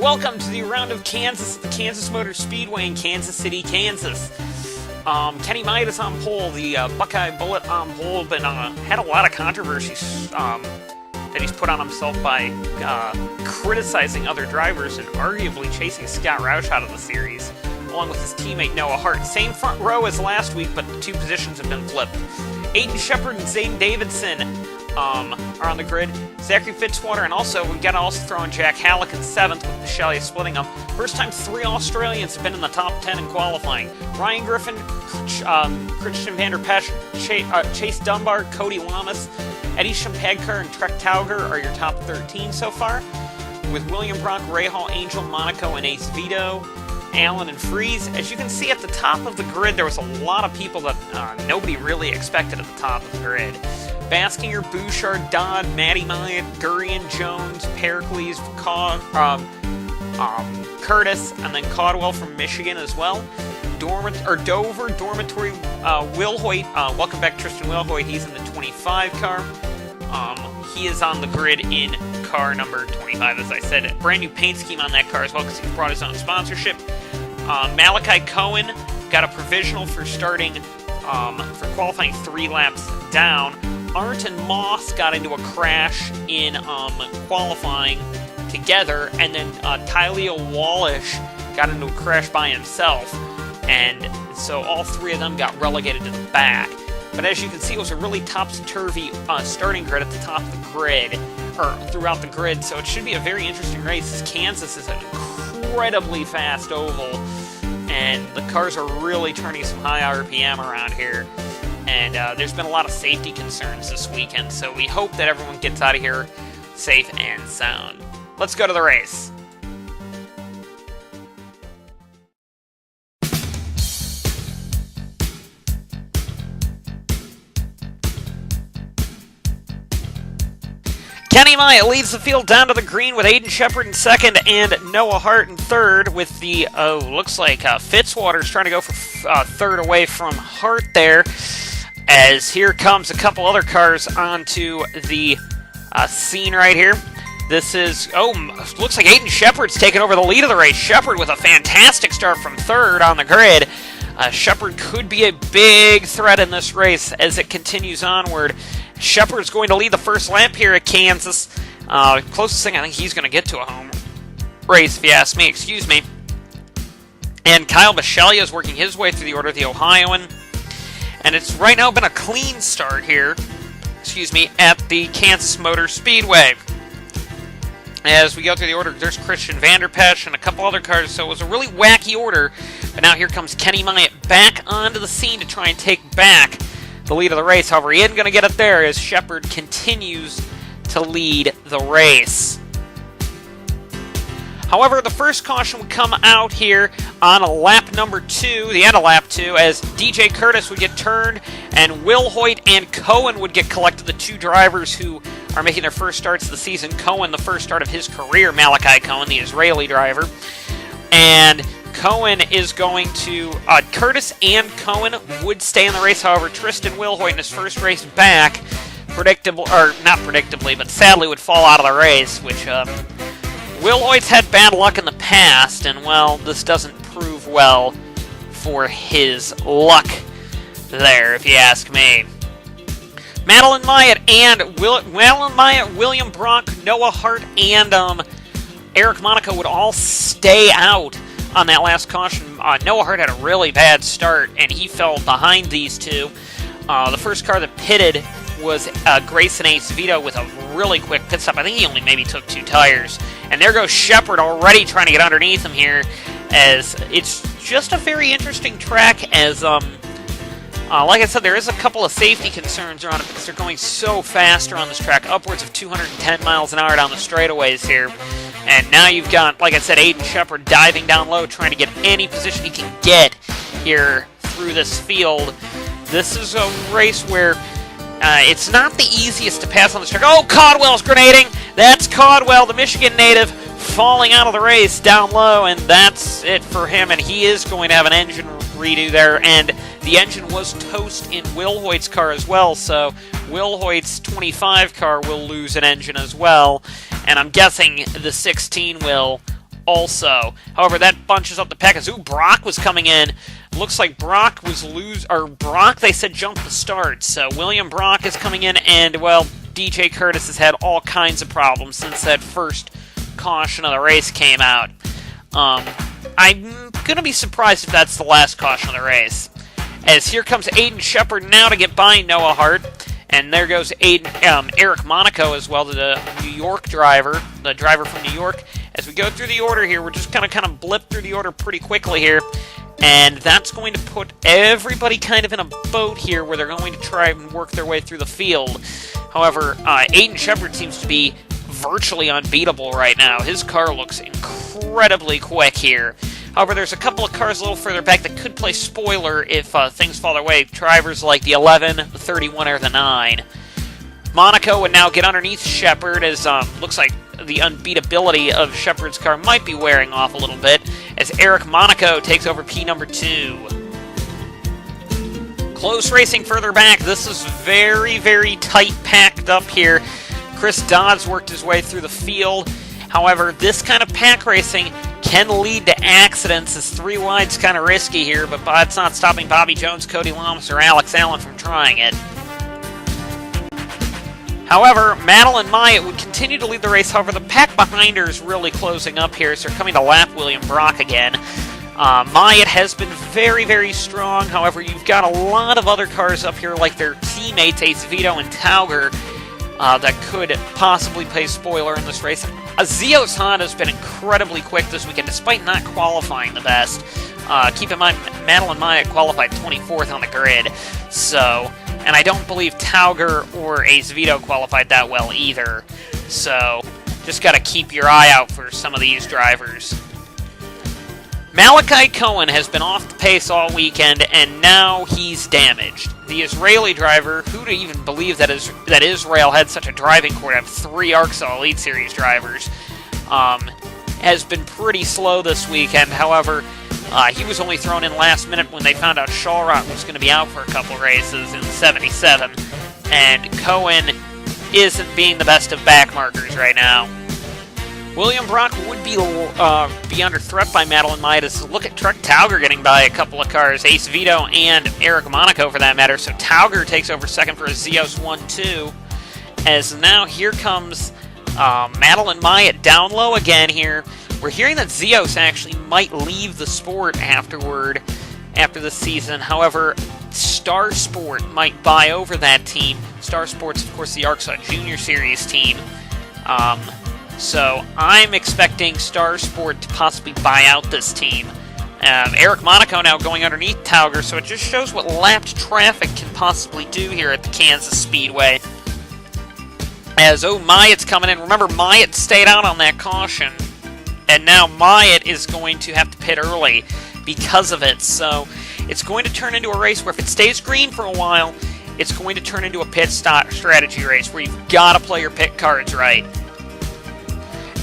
Welcome to the round of Kansas at the Kansas Speedway in Kansas City, Kansas. Kenny Myatt is on pole, the Buckeye Bullet on pole, but had a lot of controversies that he's put on himself by criticizing other drivers and arguably chasing Scott Roush out of the series, along with his teammate Noah Hart. Same front row as last week, but the two positions have been flipped. Aiden Shepard and Zane Davidson are on the grid. Zachary Fitzwater, and also we got to also throw in Jack Halleck in 7th with Michelle splitting them. First time 3 Australians have been in the top 10 in qualifying. Ryan Griffin, Christian Vander Pesch, Chase Dunbar, Cody Lamas, Eddie Schempadkar, and Trek Tauger are your top 13 so far, with William Brock, Ray Hall, Angel, Monaco, and Ace Vito, Allen, and Freeze. As you can see at the top of the grid, there was a lot of people that nobody really expected at the top of the grid. Baskinger, Bouchard, Dodd, Matty Myatt, Gurian, Jones, Pericles, Curtis, and then Caldwell from Michigan as well. Dover, Dormitory, Will Hoyt. Welcome back, Tristan Wilhoit. He's in the 25 car. He is on the grid in car number 25, as I said. Brand new paint scheme on that car as well because he's brought his own sponsorship. Malachi Cohen got a provisional for starting, for qualifying 3 laps down. Arndt and Moss got into a crash in qualifying together, and then Tyleo Wallish got into a crash by himself, and so all 3 of them got relegated to the back. But as you can see, it was a really topsy-turvy starting grid at the top of the grid, or throughout the grid, so it should be a very interesting race. Kansas is an incredibly fast oval, and the cars are really turning some high RPM around here. And there's been a lot of safety concerns this weekend, so we hope that everyone gets out of here safe and sound. Let's go to the race. Kenny Myatt leads the field down to the green with Aiden Shepard in 2nd and Noah Hart in 3rd, with the, looks like Fitzwater's trying to go for 3rd away from Hart there. As here comes a couple other cars onto the scene right here. This is, looks like Aiden Shepard's taking over the lead of the race. Shepard with a fantastic start from 3rd on the grid. Shepard could be a big threat in this race as it continues onward. Shepard's going to lead the first lap here at Kansas. Closest thing, I think he's going to get to a home race, if you ask me. Excuse me. And Kyle Bisceglia is working his way through the order, the Ohioan. And it's right now been a clean start here, at the Kansas Motor Speedway. As we go through the order, there's Christian Vander Pesch and a couple other cars, so it was a really wacky order. But now here comes Kenny Myatt back onto the scene to try and take back the lead of the race. However, he isn't going to get it there as Shepard continues to lead the race. However, the first caution would come out here on lap number 2, the end of lap 2, as DJ Curtis would get turned and Will Hoyt and Cohen would get collected, the 2 drivers who are making their first starts of the season. Cohen, the first start of his career, Malachi Cohen, the Israeli driver. And Cohen is going to, Curtis and Cohen would stay in the race. However, Tristan Wilhoit in his first race back, not predictably, but sadly would fall out of the race, which, Will Hoyt's had bad luck in the past, and, well, this doesn't prove well for his luck there, if you ask me. Madeline Myatt, William Brock, Noah Hart, and Eric Monaco would all stay out on that last caution. Noah Hart had a really bad start, and he fell behind these 2. The first car that pitted was Grayson Ace Vito with a really quick pit stop. I think he only maybe took 2 tires. And there goes Shepard already trying to get underneath him here, as it's just a very interesting track as, like I said, there is a couple of safety concerns around it because they're going so fast around this track, upwards of 210 miles an hour down the straightaways here. And now you've got, like I said, Aiden Shepard diving down low, trying to get any position he can get here through this field. This is a race where it's not the easiest to pass on this track. Oh, Caldwell's grenading! That's Caldwell, the Michigan native, falling out of the race down low, and that's it for him, and he is going to have an engine redo there, and the engine was toast in Will Hoyt's car as well, so Will Hoyt's 25 car will lose an engine as well, and I'm guessing the 16 will also. However, that bunches up the pack as Brock was coming in. Looks like Brock was Brock, they said, jumped the start. So William Brock is coming in, and, well, DJ Curtis has had all kinds of problems since that first caution of the race came out. I'm going to be surprised if that's the last caution of the race. As here comes Aiden Shepard now to get by Noah Hart. And there goes Eric Monaco as well, the New York driver, the driver from New York. As we go through the order here, we're just going to kind of blip through the order pretty quickly here. And that's going to put everybody kind of in a boat here where they're going to try and work their way through the field. However, Aiden Shepard seems to be virtually unbeatable right now. His car looks incredibly quick here. However, there's a couple of cars a little further back that could play spoiler if things fall their way. Drivers like the 11, the 31, or the 9. Monaco would now get underneath Shepard as looks like the unbeatability of Shepard's car might be wearing off a little bit as Eric Monaco takes over P number 2. Close racing further back. This is very, very tight packed up here. Chris Dodds worked his way through the field. However, this kind of pack racing can lead to accidents, as 3 wide's kind of risky here, but it's not stopping Bobby Jones, Cody Lamas, or Alex Allen from trying it. However, Madeline Myatt would continue to lead the race. However, the pack behind her is really closing up here, so they're coming to lap William Brock again. Myatt has been very, very strong. However, you've got a lot of other cars up here, like their teammates, Ace Vito and Tauger, that could possibly play spoiler in this race. Zeos Honda has been incredibly quick this weekend, despite not qualifying the best. Keep in mind, Madeline Myatt qualified 24th on the grid, so, and I don't believe Tauger or Ace Vito qualified that well either. So, just got to keep your eye out for some of these drivers. Malachi Cohen has been off the pace all weekend, and now he's damaged. The Israeli driver, who'd even believe that Israel had such a driving corps to have 3 ARCSOA Elite Series drivers, has been pretty slow this weekend. However, he was only thrown in last minute when they found out Shawrock was going to be out for a couple races in 77, and Cohen isn't being the best of backmarkers right now. William Brock would be under threat by Madeline Myatt. Look at Truck Tauger getting by a couple of cars, Ace Vito and Eric Monaco for that matter. So Tauger takes over second for a Zeos 1-2. As now here comes Madeline Myatt down low again here. We're hearing that Zeos actually might leave the sport after the season. However, Star Sport might buy over that team. Star Sport's, of course, the ARCSOA Junior Series team. So I'm expecting Star Sport to possibly buy out this team. Eric Monaco now going underneath Tauger, so it just shows what lapped traffic can possibly do here at the Kansas Speedway. As, Myatt's coming in. Remember, Myatt stayed out on that caution, and now Myatt is going to have to pit early because of it. So it's going to turn into a race where if it stays green for a while, it's going to turn into a pit stop strategy race where you've got to play your pit cards right.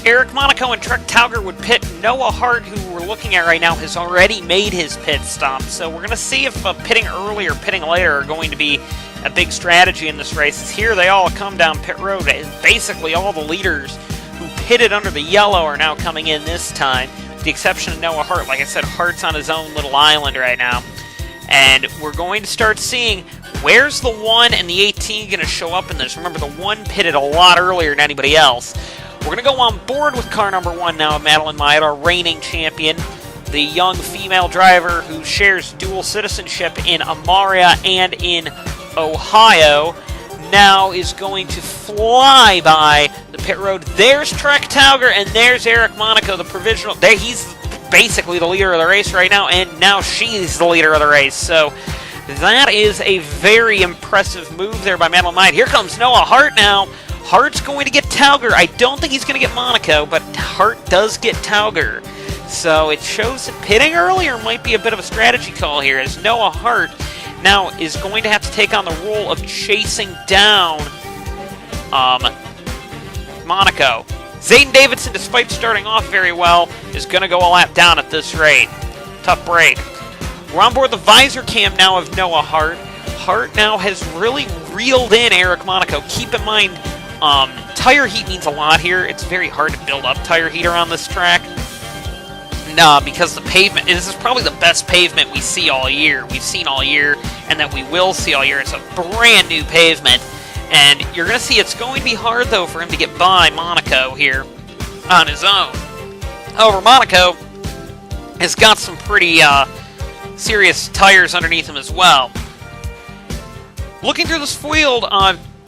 Eric Monaco and Truck Tauger would pit. Noah Hart, who we're looking at right now, has already made his pit stop. So we're going to see if pitting early or pitting later are going to be a big strategy in this race. Here they all come down pit road. Basically all the leaders who pitted under the yellow are now coming in this time, with the exception of Noah Hart. Like I said, Hart's on his own little island right now. And we're going to start seeing where's the 1 and the 18 going to show up in this. Remember, the 1 pitted a lot earlier than anybody else. We're going to go on board with car number 1 now, Madeline Myatt, our reigning champion. The young female driver who shares dual citizenship in Amaria and in Ohio now is going to fly by the pit road. There's Truck Tauger, and there's Eric Monaco, the provisional. He's basically the leader of the race right now, and now she's the leader of the race. So that is a very impressive move there by Madeline Myatt. Here comes Noah Hart now. Hart's going to get Tauger. I don't think he's going to get Monaco, but Hart does get Tauger. So it shows that pitting earlier might be a bit of a strategy call here, as Noah Hart now is going to have to take on the role of chasing down Monaco. Zayden Davidson, despite starting off very well, is going to go a lap down at this rate. Tough break. We're on board the visor cam now of Noah Hart. Hart now has really reeled in Eric Monaco. Keep in mind, tire heat means a lot here. It's very hard to build up tire heat around this track. because the pavement, this is probably the best pavement we've seen all year, and that we will see all year. It's a brand new pavement, and you're going to see it's going to be hard, though, for him to get by Monaco here on his own. However, Monaco has got some pretty serious tires underneath him as well. Looking through this field,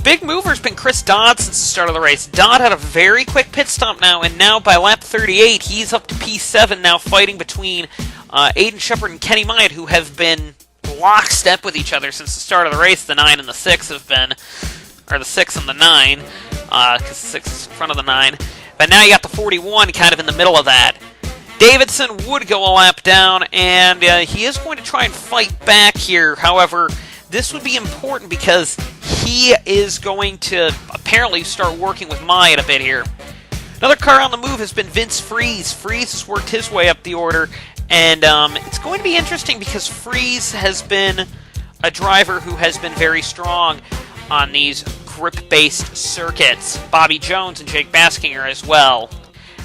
big mover's been Chris Dodd since the start of the race. Dodd had a very quick pit stop now, and now by lap 38, he's up to P7 now, fighting between Aiden Shepard and Kenny Myatt, who have been lockstep with each other since the start of the race. The 9 and the 6 have been, or the 6 and the 9, because the 6 is in front of the 9. But now you got the 41 kind of in the middle of that. Davidson would go a lap down, and he is going to try and fight back here. However, this would be important because he is going to apparently start working with Myatt a bit here. Another car on the move has been Vince Freeze. Freeze has worked his way up the order, and it's going to be interesting because Freeze has been a driver who has been very strong on these grip-based circuits. Bobby Jones and Jake Baskinger as well.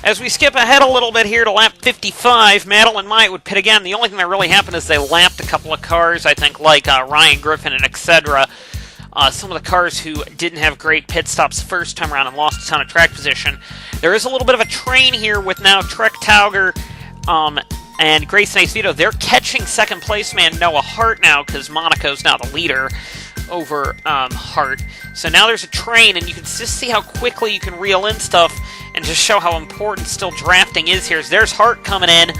As we skip ahead a little bit here to lap 55, Madeline Myatt would pit again. The only thing that really happened is they lapped a couple of cars, I think, like Ryan Griffin and etc. Some of the cars who didn't have great pit stops the first time around and lost a ton of track position. There is a little bit of a train here with now Trek Tauger and Grayson Acevedo. They're catching second place man Noah Hart now because Monaco's now the leader over Hart. So now there's a train, and you can just see how quickly you can reel in stuff and just show how important still drafting is here. So there's Hart coming in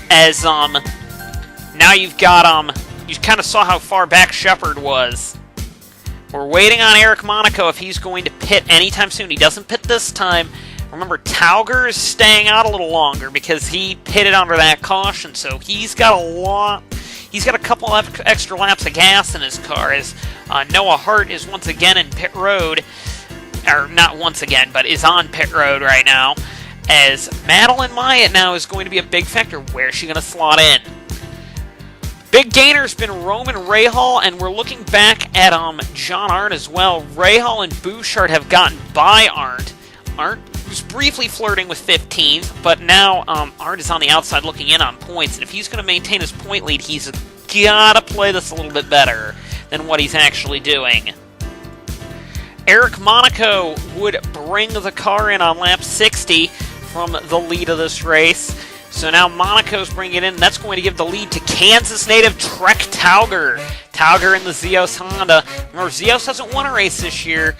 as now you've got you kind of saw how far back Shepard was. We're waiting on Eric Monaco if he's going to pit anytime soon. He doesn't pit this time. Remember, Tauger is staying out a little longer because he pitted under that caution, so he's got a couple of extra laps of gas in his car as Noah Hart is once again in pit road. Or not once again, but is on pit road right now. As Madeline Myatt now is going to be a big factor. Where's she going to slot in? Big gainer's been Roman Rahal, and we're looking back at John Arndt as well. Rahal and Bouchard have gotten by Arndt. Arndt was briefly flirting with 15th, but now Arndt is on the outside looking in on points, and if he's going to maintain his point lead, he's got to play this a little bit better than what he's actually doing. Eric Monaco would bring the car in on lap 60 from the lead of this race. So now Monaco's bringing it in, and that's going to give the lead to Kansas native Trek Tauger. Tauger in the Zeos Honda. Remember, Zeos hasn't won a race this year,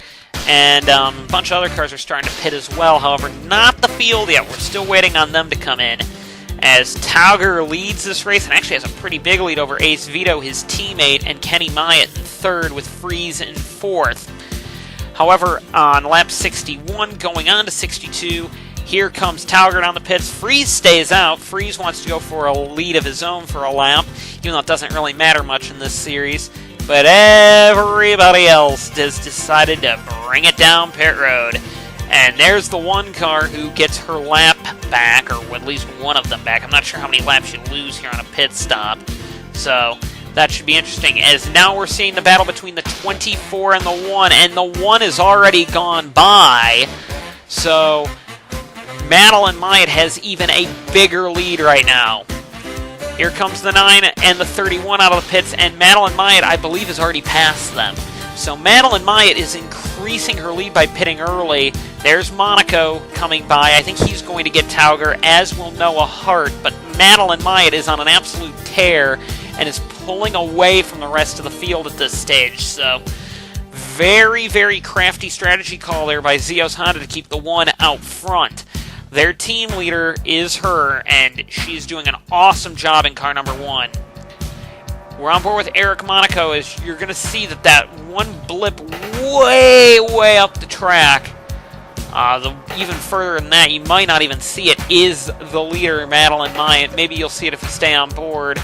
and a bunch of other cars are starting to pit as well. However, not the field yet. We're still waiting on them to come in. As Tauger leads this race, and actually has a pretty big lead over Ace Vito, his teammate, and Kenny Myatt in third with Freeze in fourth. However, on lap 61, going on to 62, here comes Tauger down the pits. Freeze stays out. Freeze wants to go for a lead of his own for a lap, even though it doesn't really matter much in this series. But everybody else has decided to bring it down pit road. And there's the one car who gets her lap back, or at least one of them back. I'm not sure how many laps you lose here on a pit stop. So that should be interesting, as now we're seeing the battle between the 24 and the 1, and the 1 is already gone by. So Madeline Myatt has even a bigger lead right now. Here comes the 9 and the 31 out of the pits, and Madeline Myatt, I believe, has already passed them. So Madeline Myatt is increasing her lead by pitting early. There's Monaco coming by. I think he's going to get Tauger, as will Noah Hart, but Madeline Myatt is on an absolute tear and is pulling away from the rest of the field at this stage. So very, very crafty strategy call there by Zeos Honda to keep the 1 out front. Their team leader is her, and she's doing an awesome job in car number 1. We're on board with Eric Monaco, as you're going to see that one blip way up the track, even further than that, you might not even see it, is the leader, Madeline Myatt. Maybe you'll see it if you stay on board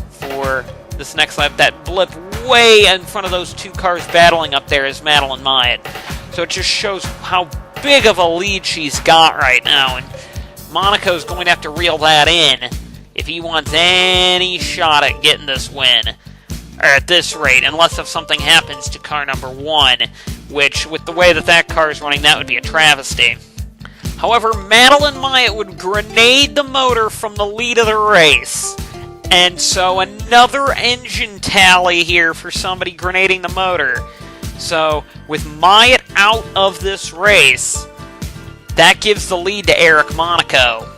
for this next lap. That blip way in front of those two cars battling up there is Madeline Myatt. So it just shows how big of a lead she's got right now, and Monaco's going to have to reel that in if he wants any shot at getting this win, or at this rate, unless if something happens to car number 1, which, with the way that car is running, that would be a travesty. However, Madeline Myatt would grenade the motor from the lead of the race. And so another engine tally here for somebody grenading the motor. So with Myatt out of this race, that gives the lead to Eric Monaco.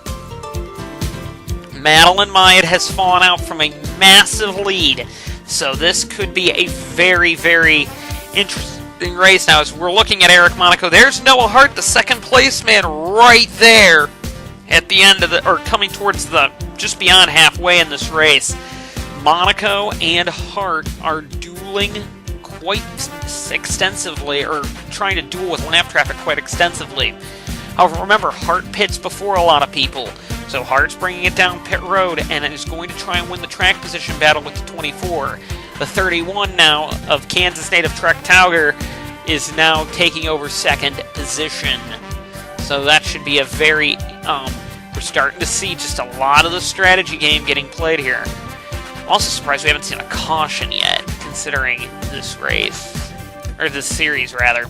Madeline Myatt has fallen out from a massive lead. So this could be a very, very interesting race. Now, as we're looking at Eric Monaco, there's Noah Hart, the second place man, right there at the end of the, or coming towards the, just beyond halfway in this race. Monaco and Hart are dueling quite extensively, or trying to duel with lap traffic quite extensively. However, remember, Hart pits before a lot of people. So Hart's bringing it down pit road and is going to try and win the track position battle with the 24. The 31 now of Kansas native Trek Tauger is now taking over second position. So that should be a very, we're starting to see just a lot of the strategy game getting played here. I'm also surprised we haven't seen a caution yet, considering this race, or this series rather.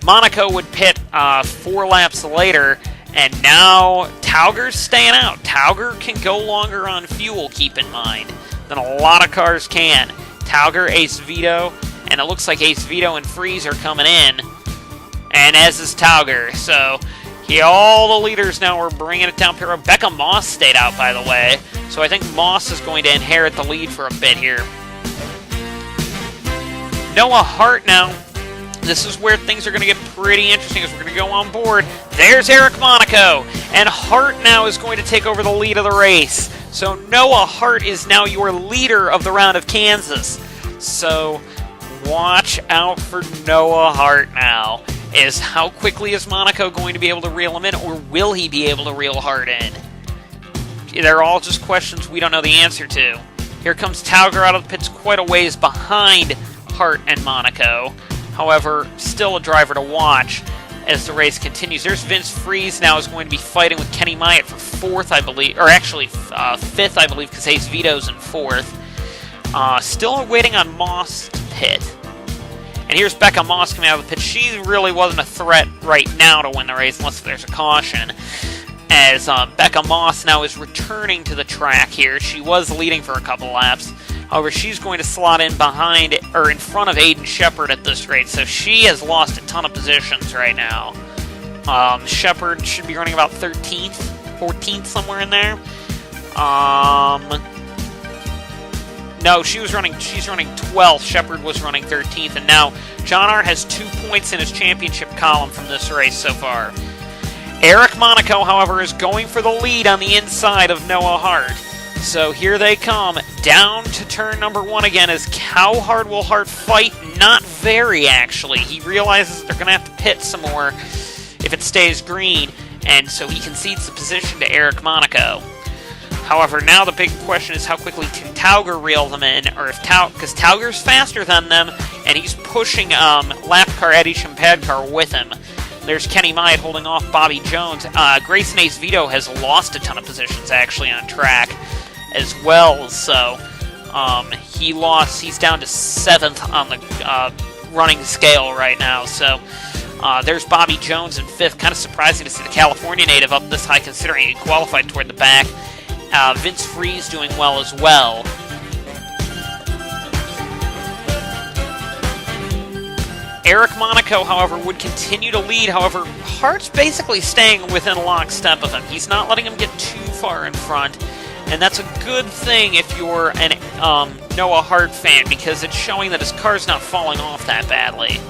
Monaco would pit 4 laps later, and now Tauger's staying out. Tauger can go longer on fuel, keep in mind, than a lot of cars can. Tauger, Ace Vito, and it looks like Ace Vito and Freeze are coming in, and as is Tauger. So all the leaders now are bringing it down pit road. Becca Moss stayed out, by the way, so I think Moss is going to inherit the lead for a bit here. Noah Hart now. This is where things are going to get pretty interesting as we're going to go on board. There's Eric Monaco, and Hart now is going to take over the lead of the race. So Noah Hart is now your leader of the round of Kansas. So watch out for Noah Hart now. How quickly is Monaco going to be able to reel him in, or will he be able to reel Hart in? They're all just questions we don't know the answer to. Here comes Tauger out of the pits quite a ways behind Hart and Monaco. However, still a driver to watch as the race continues. There's Vince Freeze now is going to be fighting with Kenny Myatt for 4th, I believe, or actually 5th, I believe, because Ace Vito's in 4th. Still waiting on Moss to pit. And here's Becca Moss coming out of the pit. She really wasn't a threat right now to win the race unless there's a caution. As Becca Moss now is returning to the track here. She was leading for a couple laps. However, she's going to slot in behind, or in front of Aiden Shepard at this rate, so she has lost a ton of positions right now. Shepard should be running about 13th, 14th, somewhere in there. No, she's running 12th. Shepard was running 13th, and now John R. has 2 points in his championship column from this race so far. Eric Monaco, however, is going for the lead on the inside of Noah Hart. So here they come, down to turn number 1 again, as how hard will Hart fight? Not very, actually. He realizes they're going to have to pit some more if it stays green, and so he concedes the position to Eric Monaco. However, now the big question is how quickly can Tauger reel them in, or if because Tauger's faster than them, and he's pushing lap car Eddie Champadkar with him. There's Kenny Myatt holding off Bobby Jones. Grayson Ace Vito has lost a ton of positions, actually, on track as well, so he's down to 7th on the running scale right now. So there's Bobby Jones in 5th. Kind of surprising to see the California native up this high, considering he qualified toward the back. Vince Freeze doing well as well. Eric Monaco, however, would continue to lead. However, Hart's basically staying within lockstep of him. He's not letting him get too far in front. And that's a good thing if you're an Noah Hart fan, because it's showing that his car's not falling off that badly.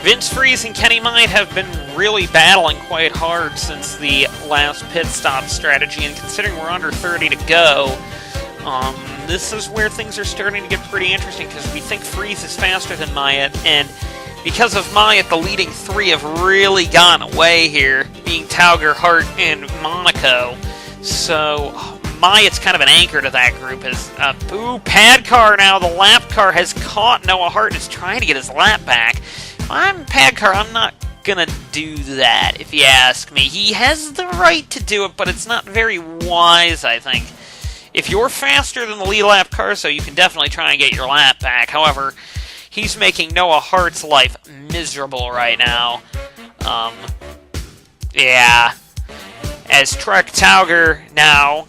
Vince Freeze and Kenny Myatt have been really battling quite hard since the last pit stop strategy, and considering we're under 30 to go, this is where things are starting to get pretty interesting, because we think Freeze is faster than Myatt, and because of Myatt, the leading 3 have really gotten away here, being Tauger, Hart, and Monaco. So Myatt's kind of an anchor to that group. Padkar now, the lap car, has caught Noah Hart and is trying to get his lap back. I'm Padkar, I'm not gonna do that, if you ask me. He has the right to do it, but it's not very wise, I think. If you're faster than the lead lap car, so you can definitely try and get your lap back. However, he's making Noah Hart's life miserable right now. Yeah. As Trek Tauger now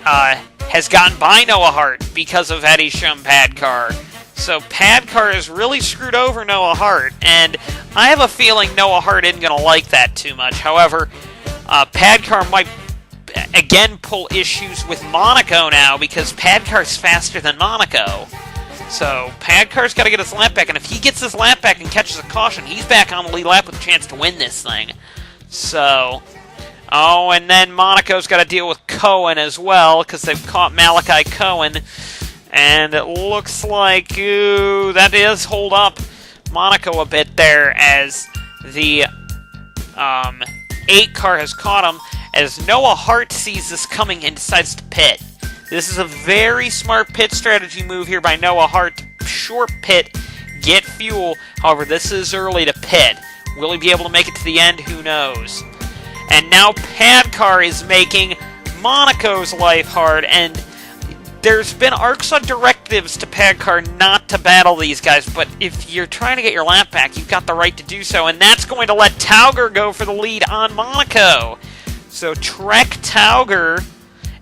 has gotten by Noah Hart because of Eddie Shum Padcar. So Padcar has really screwed over Noah Hart, and I have a feeling Noah Hart isn't going to like that too much. However, Padcar might again pull issues with Monaco now because Padcar's faster than Monaco. So Padcar's got to get his lap back, and if he gets his lap back and catches a caution, he's back on the lead lap with a chance to win this thing. So, oh, and then Monaco's got to deal with Cohen as well because they've caught Malachi Cohen. And it looks like, ooh, that does hold up Monaco a bit there as the 8 car has caught him, as Noah Hart sees this coming and decides to pit. This is a very smart pit strategy move here by Noah Hart. Short pit, get fuel. However, this is early to pit. Will he be able to make it to the end? Who knows? And now Padcar is making Monaco's life hard, and there's been ARCSOA directives to Padcar not to battle these guys, but if you're trying to get your lap back, you've got the right to do so, and that's going to let Tauger go for the lead on Monaco. So Trek Tauger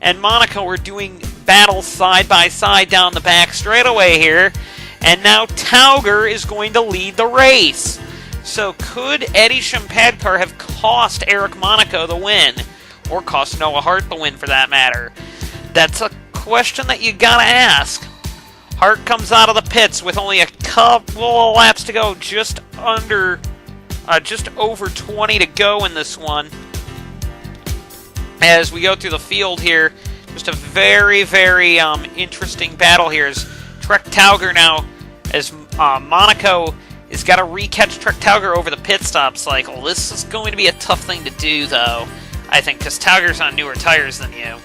and Monaco are doing battles side by side down the back straightaway here, and now Tauger is going to lead the race. So could Eddie Shum Padcar have cost Eric Monaco the win, or cost Noah Hart the win for that matter? That's a question that you gotta ask. Hart comes out of the pits with only a couple of laps to go, just over 20 to go in this one. As we go through the field here, just a very, very interesting battle here. As Trek Tauger now, as Monaco has got to re-catch Trek Tauger over the pit stop cycle. This is going to be a tough thing to do, though, I think, because Tauger's on newer tires than you.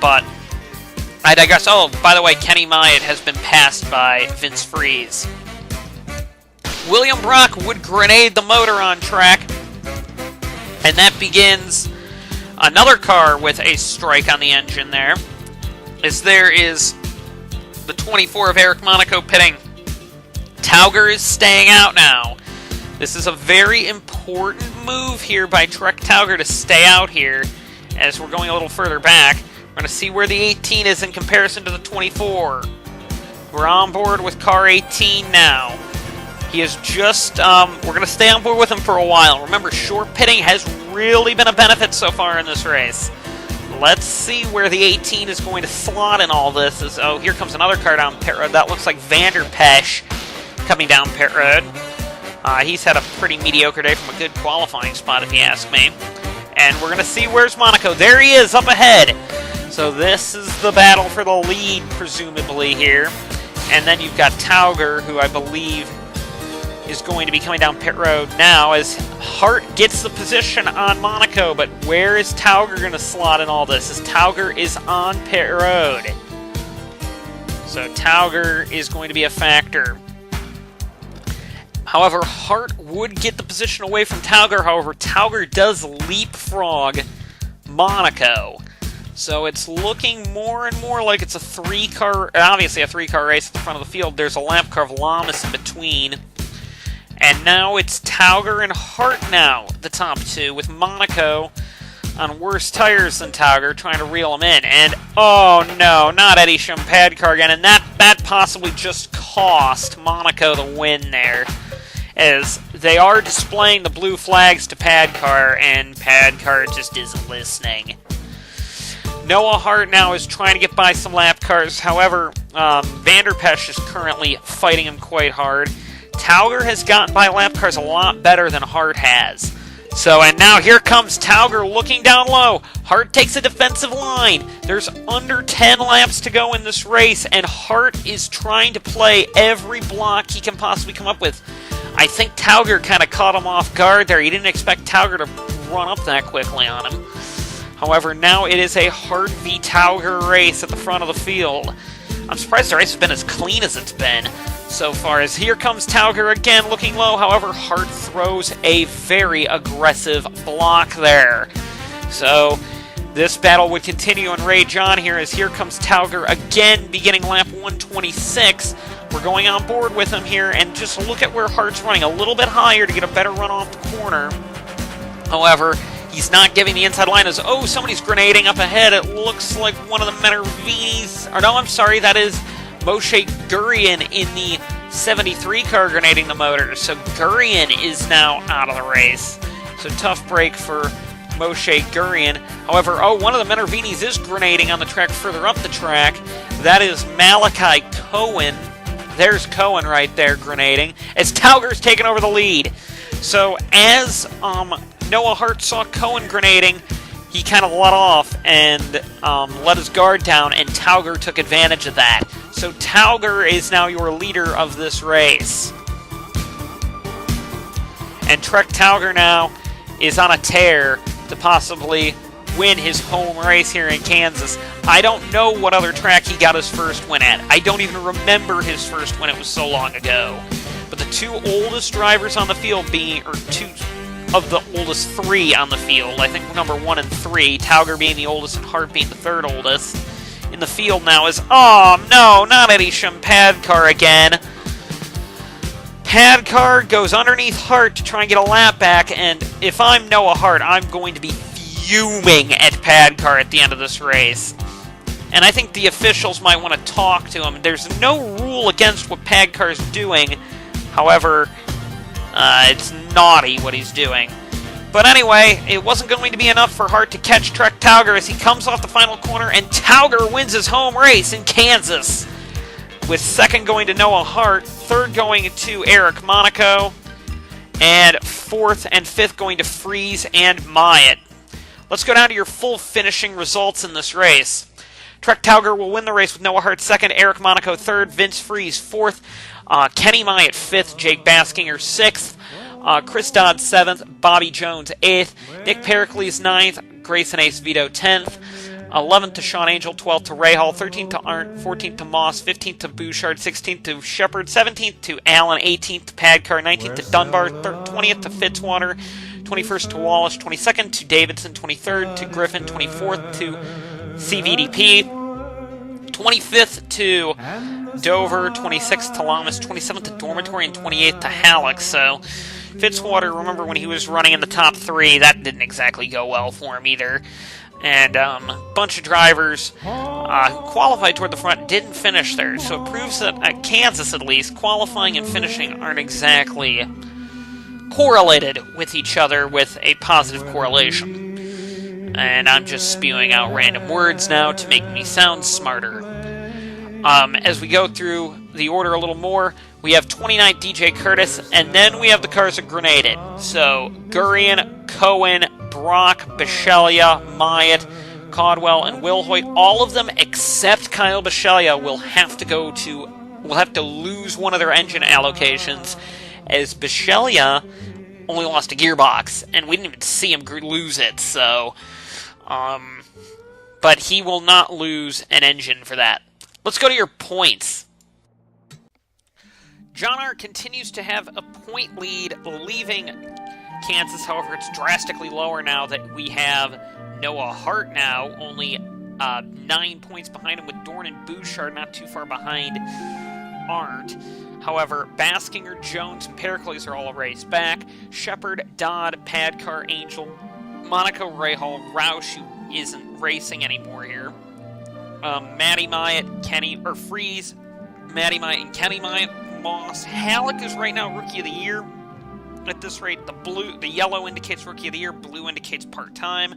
But I digress. Oh, by the way, Kenny Myatt has been passed by Vince Freeze. William Brock would grenade the motor on track, and that begins another car with a strike on the engine there, as there is the 24 of Eric Monaco pitting. Tauger is staying out now. This is a very important move here by Trek Tauger to stay out here, as we're going a little further back. We're going to see where the 18 is in comparison to the 24. We're on board with car 18 now. He is just, we're going to stay on board with him for a while. Remember, short pitting has really been a benefit so far in this race. Let's see where the 18 is going to slot in all this. Oh, here comes another car down pit road. That looks like Vander Pesch coming down pit road. He's had a pretty mediocre day from a good qualifying spot, if you ask me. And we're going to see where's Monaco. There he is, up ahead. So this is the battle for the lead, presumably, here. And then you've got Tauger, who I believe is going to be coming down pit road now, as Hart gets the position on Monaco. But where is Tauger going to slot in all this? As Tauger is on pit road. So Tauger is going to be a factor. However, Hart would get the position away from Tauger. However, Tauger does leapfrog Monaco. So it's looking more and more like it's a obviously a three-car race at the front of the field. There's a lap car of Lamas in between. And now it's Tauger and Hart now, the top two, with Monaco on worse tires than Tauger, trying to reel him in. And, oh no, not Eddie Shum Padcar again. And that possibly just cost Monaco the win there, as they are displaying the blue flags to Padcar, and Padcar just isn't listening. Noah Hart now is trying to get by some lap cars. However, Vander Pesch is currently fighting him quite hard. Tauger has gotten by lap cars a lot better than Hart has. So, and now here comes Tauger looking down low. Hart takes a defensive line. There's under 10 laps to go in this race, and Hart is trying to play every block he can possibly come up with. I think Tauger kind of caught him off guard there. He didn't expect Tauger to run up that quickly on him. However, now it is a Hart v. Tauger race at the front of the field. I'm surprised the race has been as clean as it's been so far, as here comes Tauger again looking low. However, Hart throws a very aggressive block there. So this battle would continue and rage on here, as here comes Tauger again beginning lap 126. We're going on board with him here, and just look at where Hart's running a little bit higher to get a better run off the corner. However, he's not giving the inside line as, oh, somebody's grenading up ahead. It looks like one of the Menervinis. Or no, I'm sorry, that is Moshe Gurian in the 73 car grenading the motors. So Gurian is now out of the race. So tough break for Moshe Gurian. However, oh, one of the Menervinis is grenading on the track further up the track. That is Malachi Cohen. There's Cohen right there grenading, as Tauger's taken over the lead. So as Noah Hart saw Cohen grenading, he kind of let off and let his guard down, and Tauger took advantage of that. So Tauger is now your leader of this race. And Trek Tauger now is on a tear to possibly win his home race here in Kansas. I don't know what other track he got his first win at. I don't even remember his first win. It was so long ago. But the two oldest drivers on the field being, or two of the oldest three on the field, I think number 1 and 3, Tauger being the oldest and Hart being the third oldest, in the field now is, oh no, not Eddie Padcar again. Padcar goes underneath Hart to try and get a lap back, and if I'm Noah Hart, I'm going to be fuming at Padcar at the end of this race. And I think the officials might want to talk to him. There's no rule against what Padcar's doing. However, it's naughty what he's doing. But anyway, it wasn't going to be enough for Hart to catch Trek Tauger as he comes off the final corner, and Tauger wins his home race in Kansas, with second going to Noah Hart, third going to Eric Monaco, and fourth and fifth going to Freeze and Myatt. Let's go down to your full finishing results in this race. Trek Tauger will win the race with Noah Hart second, Eric Monaco third, Vince Freeze fourth, Kenny Myatt fifth, Jake Baskinger sixth, Chris Dodd seventh, Bobby Jones eighth, Nick Pericles ninth, Grayson Ace Vito 10th, 11th to Sean Angel, 12th to Ray Hall, 13th to Arndt, 14th to Moss, 15th to Bouchard, 16th to Shepard, 17th to Allen, 18th to Padcar, 19th to Dunbar, 20th to Fitzwater, 21st to Wallish, 22nd to Davidson, 23rd to Griffin, 24th to CVDP, 25th to Dover, 26th to Lamas, 27th to Dormitory, and 28th to Halleck. So Fitzwater, remember when he was running in the top 3, that didn't exactly go well for him either. And a bunch of drivers who qualified toward the front didn't finish there. So it proves that at Kansas, at least, qualifying and finishing aren't exactly correlated with each other with a positive correlation. And I'm just spewing out random words now to make me sound smarter. As we go through the order a little more, we have 29th DJ Curtis, and then we have the cars that grenaded. So Gurian, Cohen, Brock, Bisceglia, Myatt, Caldwell, and Wilhoit, all of them except Kyle Bisceglia will have to lose one of their engine allocations, as Bisceglia only lost a gearbox, and we didn't even see him lose it, so but he will not lose an engine for that. Let's go to your points. John R. continues to have a point lead, leaving Kansas. However, it's drastically lower now that we have Noah Hart now, only 9 points behind him, with Dorn and Bouchard not too far behind Arndt. However, Baskinger, Jones, and Pericles are all a race back. Shepard, Dodd, Padcar, Angel, Monaco, Rahal, Roush, who isn't racing anymore here. Matty Myatt, Freeze, Matty Myatt, and Kenny Myatt, Moss. Halleck is right now Rookie of the Year. At this rate, the yellow indicates Rookie of the Year, blue indicates part-time.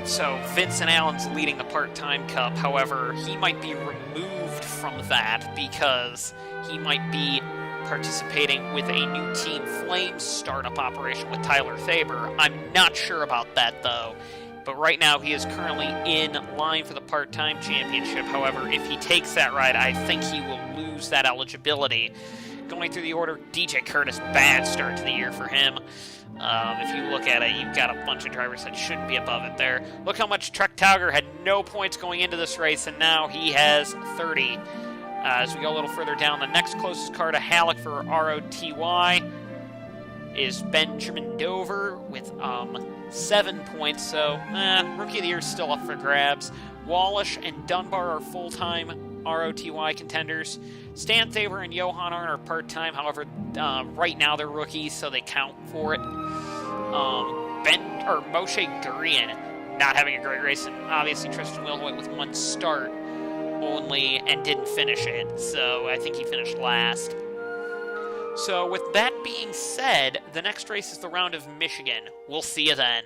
So Vincent Allen's leading the part-time cup. However, he might be removed from that because he might be participating with a new Team Flames startup operation with Tyler Thaber. I'm not sure about that, though. But right now, he is currently in line for the part-time championship. However, if he takes that ride, I think he will lose that eligibility. Going through the order, DJ Curtis, bad start to the year for him. If you look at it, you've got a bunch of drivers that shouldn't be above it there. Look how much Trek Tauger had no points going into this race, and now he has 30. As we go a little further down, the next closest car to Halleck for ROTY is Benjamin Dover with 7 points, so Rookie of the Year is still up for grabs. Wallish and Dunbar are full-time ROTY contenders. Stan Thaber and Johan Arn are part-time. However, right now they're rookies, so they count for it. Moshe Gurian not having a great race, and obviously Tristan Wilhoit with one start only and didn't finish it, so I think he finished last. So with that being said, the next race is the Round of Michigan. We'll see you then.